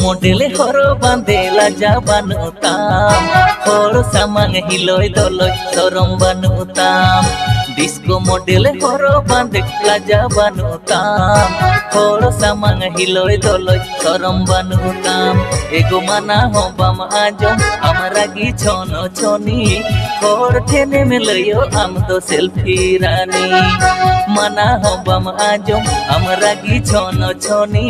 modele horo bandela jabanutam hor samang hiloy doloy sorom banutam disco modele horo bandela jabanutam hor samang hiloy doloy sorom banutam ego mana hobam ajom amara gi chono choni hor thene melayo am do selfie rani mana hobam ajom amara gi chono choni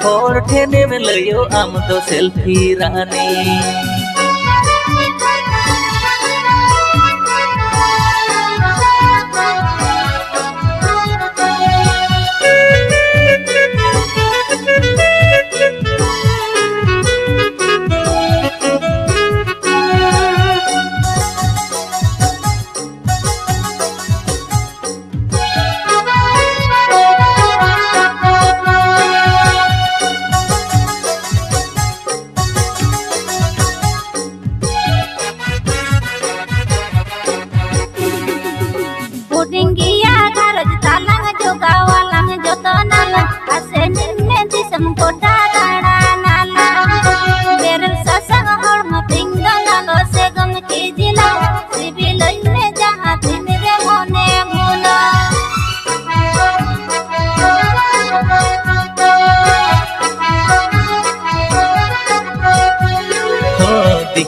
hor thene melayo am do selfie rani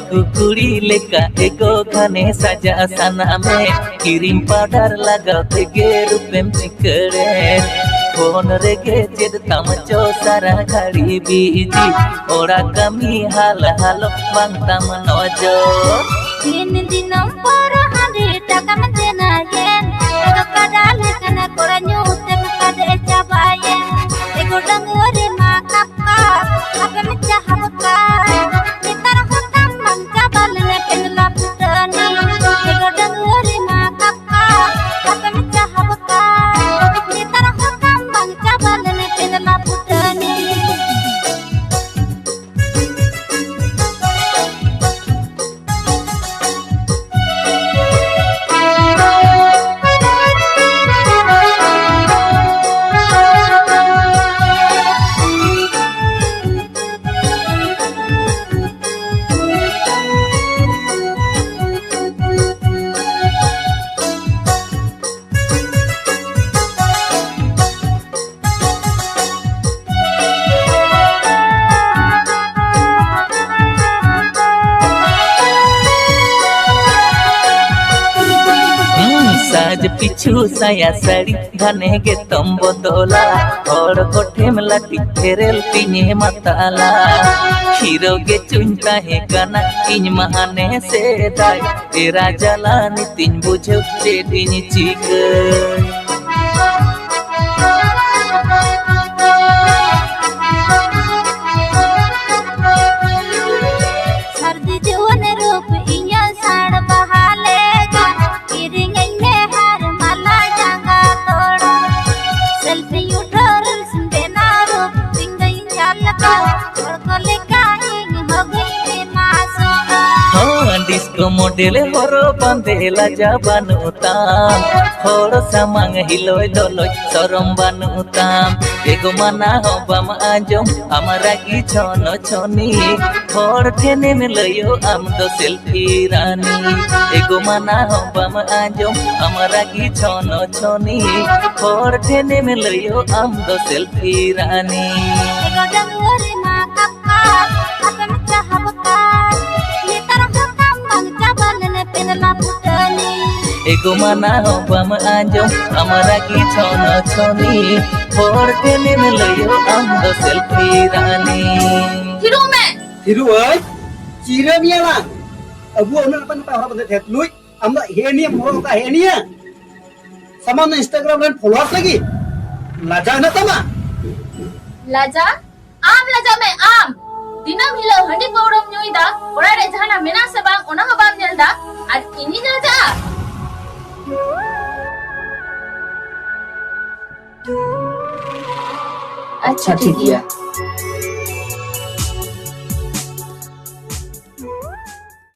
कुकुड़ी लेका एको खाने साजा सना में cream powder लगाते गे रूपेम चिकड़े phone रेगे चेद तमचो सारा घड़ी बीजी ओरा कमी हाल हाल बांग तम नोजो दिन दिनम पर हंडी टकम देना येन ego kadal kana koranyu tem kade cabayen ego dangore makapka apa mecah habka kita hotam mang cabal ne penla putani ego dangore makapka apa mecah habka kita hotam mang cabal ne penla putani साज पिछु साया साड़ी घने के तम बदला और कोठे में लाटी फेरेल पिने मतला हीरो के चुनता है गाना इन महाने से दाई तेरा जला नितिन बुझो तेदिन चिक सर्दी जीवन रूप इया साड़ बहालेगा किरिंग हार माला जागा तोड़ा सेल्फी उठोर सुंदेना रूप सिंगई चालका और कोलेका इंग हो गई मासो disco modele horo bandela jabanutam hor samang hiloy doloy sorom banutam ego mana hobam ajom amara gi chono choni hor thene melayo am do selfie rani ego mana hobam ajom amara gi chono choni hor thene melayo am do selfie rani ego dangore makapka apa mecah habka kita penla putani ego mana hobam ajom amara gi chono choni hor thene melayo am do selfie rani thiru ơi chira mia la abu ona pan pa hora thet lui amna henia mo ta henia saman instagram len followers lagi laja na tama laja am laja me am dinam hilo handi pawdam nyuida orare jahana mena se bang ona ha bang nelda ar ini laja अच्छा ठीक है